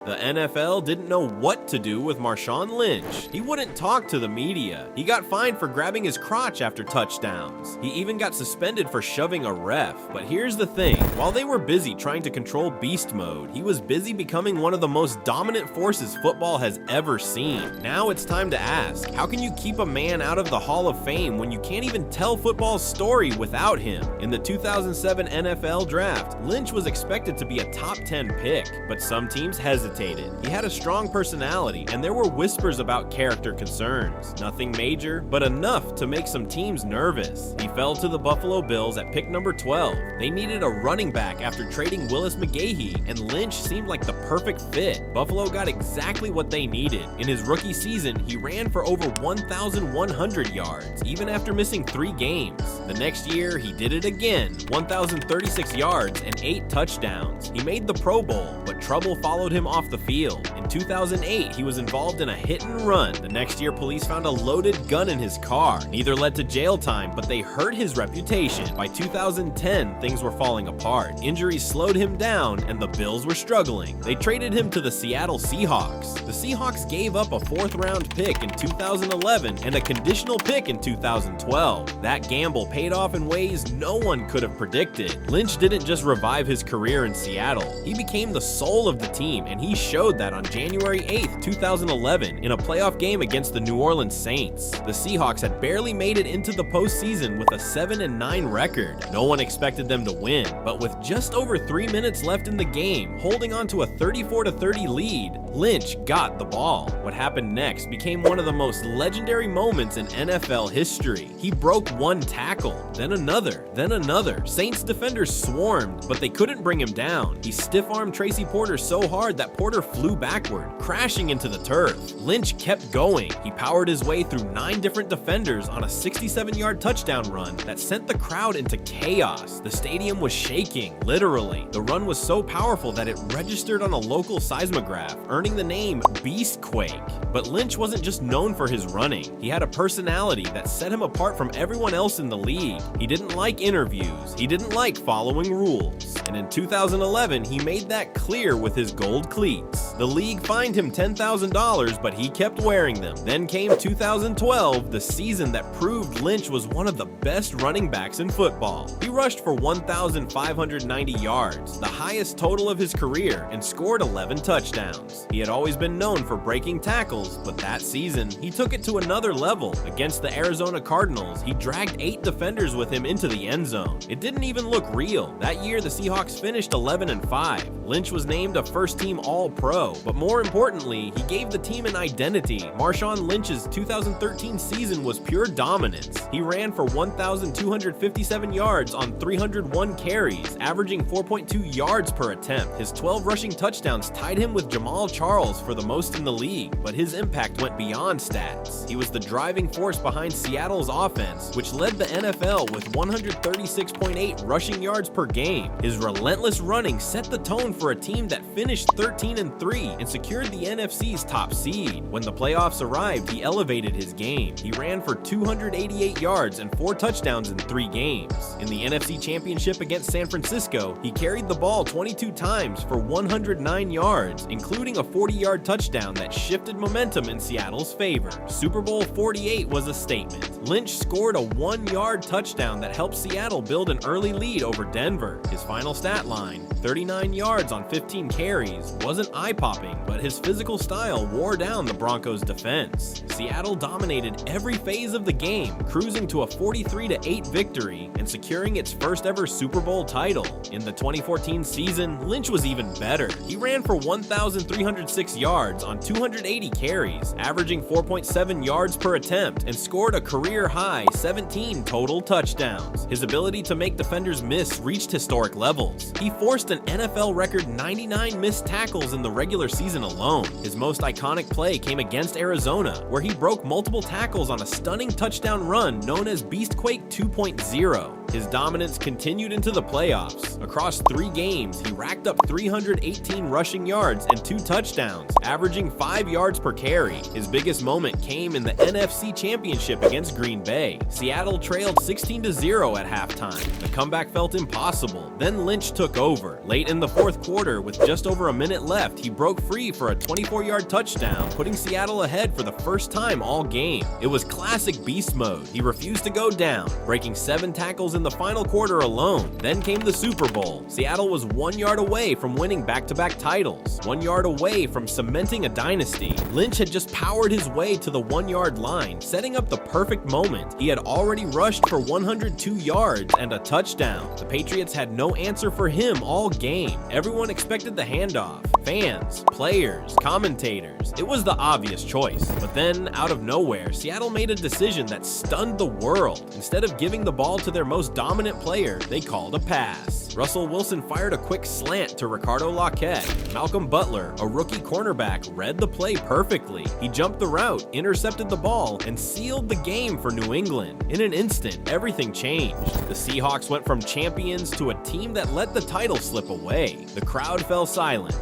The NFL didn't know what to do with Marshawn Lynch. He wouldn't talk to the media. He got fined for grabbing his crotch after touchdowns. He even got suspended for shoving a ref. But here's the thing, while they were busy trying to control beast mode, he was busy becoming one of the most dominant forces football has ever seen. Now it's time to ask, how can you keep a man out of the Hall of Fame when you can't even tell football's story without him? In the 2007 NFL Draft, Lynch was expected to be a top 10 pick, but some teams hesitated. He had a strong personality, and there were whispers about character concerns. Nothing major, but enough to make some teams nervous. He fell to the Buffalo Bills at pick number 12. They needed a running back after trading Willis McGahee, and Lynch seemed like the perfect fit. Buffalo got exactly what they needed. In his rookie season, he ran for over 1,100 yards, even after missing 3 games. The next year, he did it again, 1,036 yards and 8 touchdowns. He made the Pro Bowl, but trouble followed him off the field. In 2008, he was involved in a hit and run. The next year, police found a loaded gun in his car. Neither led to jail time, but they hurt his reputation. By 2010, things were falling apart. Injuries slowed him down, and the Bills were struggling. They traded him to the Seattle Seahawks. The Seahawks gave up a 4th-round pick in 2011 and a conditional pick in 2012. That gamble paid off in ways no one could have predicted. Lynch didn't just revive his career in Seattle. He became the soul of the team, and he showed that on January 8th, 2011 in a playoff game against the New Orleans Saints. The Seahawks had barely made it into the postseason with a 7-9 record. No one expected them to win, but with just over 3 minutes left in the game, holding on to a 34-30 lead, Lynch got the ball. What happened next became one of the most legendary moments in NFL history. He broke one tackle, then another, then another. Saints defenders swarmed, but they couldn't bring him down. He stiff-armed Tracy Porter so hard that Porter flew backward, crashing into the turf. Lynch kept going. He powered his way through 9 different defenders on a 67-yard touchdown run that sent the crowd into chaos. The stadium was shaking, literally. The run was so powerful that it registered on a local seismograph, earning the name Beastquake. But Lynch wasn't just known for his running. He had a personality that set him apart from everyone else in the league. He didn't like interviews. He didn't like following rules. And in 2011, he made that clear with his gold cleats. The league fined him $10,000, but he kept wearing them. Then came 2012, the season that proved Lynch was one of the best running backs in football. He rushed for 1,590 yards, the highest total of his career, and scored 11 touchdowns. He had always been known for breaking tackles, but that season, he took it to another level. Against the Arizona Cardinals, he dragged 8 defenders with him into the end zone. It didn't even look real. That year, the Seahawks finished 11-5. Lynch was named a first-team All-Pro, but more importantly, he gave the team an identity. Marshawn Lynch's 2013 season was pure dominance. He ran for 1,257 yards on 301 carries, averaging 4.2 yards per attempt. His 12 rushing touchdowns tied him with Jamal Charles for the most in the league, but his impact went beyond stats. He was the driving force behind Seattle's offense, which led the NFL with 136.8 rushing yards per game. His relentless running set the tone for a team that finished 13-3 and secured the NFC's top seed. When the playoffs arrived, he elevated his game. He ran for 288 yards and 4 touchdowns in 3 games. In the NFC Championship against San Francisco, he carried the ball 22 times for 109 yards, including a 40-yard touchdown that shifted momentum in Seattle's favor. Super Bowl 48 was a statement. Lynch scored a 1-yard touchdown that helped Seattle build an early lead over Denver. His final stat line, 39 yards on 15 carries, wasn't eye-popping, but his physical style wore down the Broncos' defense. Seattle dominated every phase of the game, cruising to a 43-8 victory and securing its first-ever Super Bowl title. In the 2014 season, Lynch was even better. He ran for 1,306 yards on 280 carries, averaging 4.7 yards per attempt, and scored a career-high 17 total touchdowns. His ability to make defenders miss reached historic levels. He forced an NFL record 99 missed tackles in the regular season alone. His most iconic play came against Arizona, where he broke multiple tackles on a stunning touchdown run known as Beastquake 2.0. His dominance continued into the playoffs. Across 3 games, he racked up 318 rushing yards and 2 touchdowns, averaging 5 yards per carry. His biggest moment came in the NFC Championship against Green Bay. Seattle trailed 16-0 at halftime. The comeback felt impossible. Then Lynch took over. Late in the 4th quarter, with just over a minute left, he broke free for a 24-yard touchdown, putting Seattle ahead for the first time all game. It was classic beast mode. He refused to go down, breaking 7 tackles in the final quarter alone. Then came the Super Bowl. Seattle was 1 yard away from winning back-to-back titles, 1 yard away from cementing a dynasty. Lynch had just powered his way to the 1-yard line, setting up the perfect moment. He had already rushed for 102 yards and a touchdown. The Patriots had no answer for him all game. Everyone expected the handoff. Fans, players, commentators. It was the obvious choice. But then, out of nowhere, Seattle made a decision that stunned the world. Instead of giving the ball to their most dominant player, they called a pass. Russell Wilson fired a quick slant to Ricardo Lockett. Malcolm Butler, a rookie cornerback, read the play perfectly. He jumped the route, intercepted the ball, and sealed the game for New England. In an instant, everything changed. The Seahawks went from champions to a team that let the title slip away. The crowd fell silent.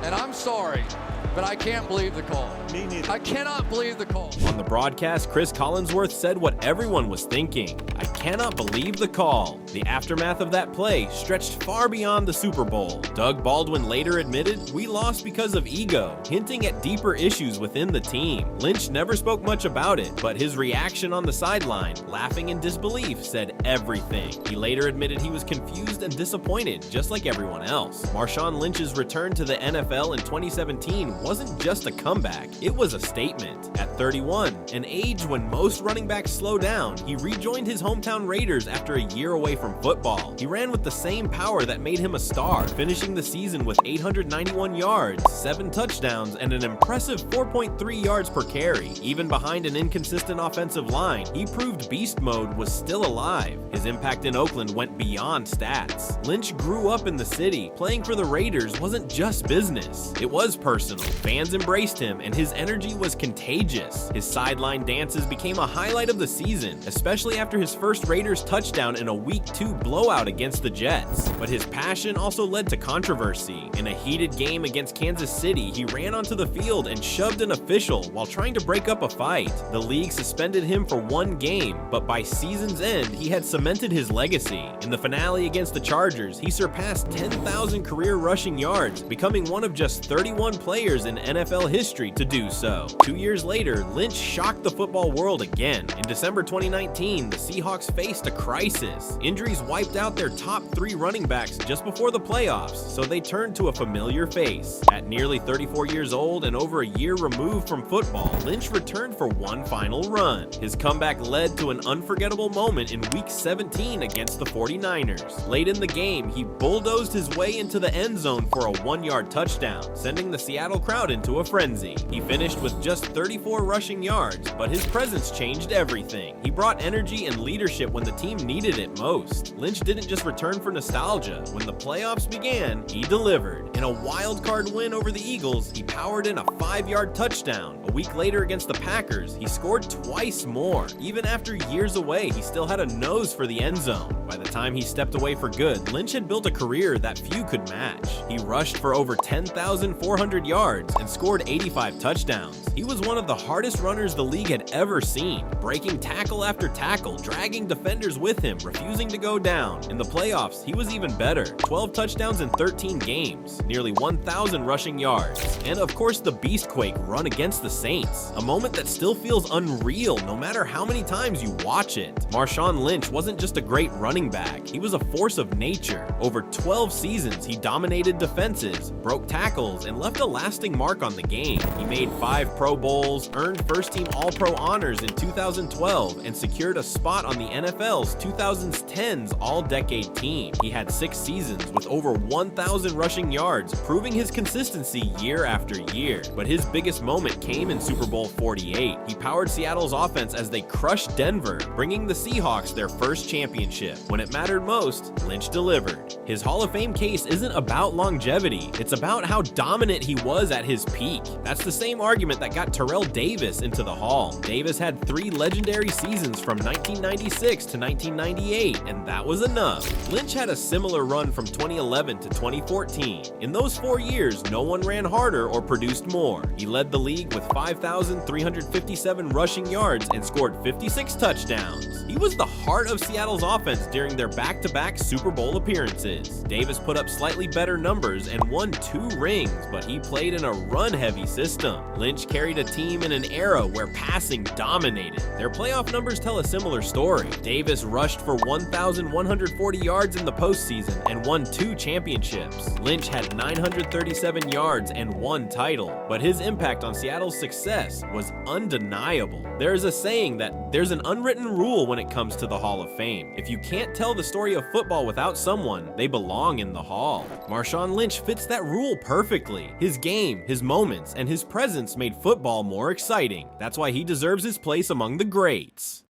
And I'm sorry, but I can't believe the call. Me neither. I cannot believe the call. On the broadcast, Chris Collinsworth said what everyone was thinking. I cannot believe the call. The aftermath of that play stretched far beyond the Super Bowl. Doug Baldwin later admitted, "We lost because of ego," hinting at deeper issues within the team. Lynch never spoke much about it, but his reaction on the sideline, laughing in disbelief, said everything. He later admitted he was confused and disappointed, just like everyone else. Marshawn Lynch's return to the NFL in 2017 wasn't just a comeback, it was a statement. At 31, an age when most running backs slow down, he rejoined his hometown Raiders after a year away from football. He ran with the same power that made him a star, finishing the season with 891 yards, 7 touchdowns, and an impressive 4.3 yards per carry. Even behind an inconsistent offensive line, he proved beast mode was still alive. His impact in Oakland went beyond stats. Lynch grew up in the city. Playing for the Raiders wasn't just business, it was personal. Fans embraced him, and his energy was contagious. His sideline dances became a highlight of the season, especially after his first Raiders touchdown in a Week 2 blowout against the Jets. But his passion also led to controversy. In a heated game against Kansas City, he ran onto the field and shoved an official while trying to break up a fight. The league suspended him for 1 game, but by season's end, he had cemented his legacy. In the finale against the Chargers, he surpassed 10,000 career rushing yards, becoming one of just 31 players in NFL history to do so. 2 years later, Lynch shocked the football world again. In December 2019, the Seahawks faced a crisis. Injuries wiped out their top 3 running backs just before the playoffs, so they turned to a familiar face. At nearly 34 years old and over a year removed from football, Lynch returned for one final run. His comeback led to an unforgettable moment in Week 17 against the 49ers. Late in the game, he bulldozed his way into the end zone for a 1-yard touchdown, sending the Seattle crowd into a frenzy. He finished with just 34 rushing yards, but his presence changed everything. He brought energy and leadership when the team needed it most. Lynch didn't just return for nostalgia. When the playoffs began, he delivered. In a wild-card win over the Eagles, he powered in a 5-yard touchdown. A week later against the Packers, he scored twice more. Even after years away, he still had a nose for the end zone. By the time he stepped away for good, Lynch had built a career that few could match. He rushed for over 10,400 yards and scored 85 touchdowns. He was one of the hardest runners the league had ever seen, breaking tackle after tackle, dragging defenders with him, refusing to go down. In the playoffs, he was even better. 12 touchdowns in 13 games, nearly 1,000 rushing yards, and of course the Beastquake run against the Saints, a moment that still feels unreal no matter how many times you watch it. Marshawn Lynch wasn't just a great running back, he was a force of nature. Over 12 seasons, he dominated defenses, broke tackles, and left a lasting mark on the game. He made 5 Pro Bowls, earned first-team All-Pro honors in 2012, and secured a spot on the NFL's 2010's All-Decade team. He had 6 seasons with over 1,000 rushing yards, proving his consistency year after year. But his biggest moment came in Super Bowl 48. He powered Seattle's offense as they crushed Denver, bringing the Seahawks their first championship. When it mattered most, Lynch delivered. His Hall of Fame case isn't about longevity, it's about how dominant he was at his peak. That's the same argument that got Terrell Davis into the Hall. Davis had 3 legendary seasons from 1996 1996 to 1998, and that was enough. Lynch had a similar run from 2011 to 2014. In those 4 years, no one ran harder or produced more. He led the league with 5,357 rushing yards and scored 56 touchdowns. He was the heart of Seattle's offense during their back-to-back Super Bowl appearances. Davis put up slightly better numbers and won 2 rings, but he played in a run-heavy system. Lynch carried a team in an era where passing dominated. Their playoff numbers tell a similar story. Davis rushed for 1,140 yards in the postseason and won 2 championships. Lynch had 937 yards and 1 title, but his impact on Seattle's success was undeniable. There is a saying that there's an unwritten rule when it comes to the Hall of Fame. If you can't tell the story of football without someone, they belong in the Hall. Marshawn Lynch fits that rule perfectly. His game, his moments, and his presence made football more exciting. That's why he deserves his place among the greats.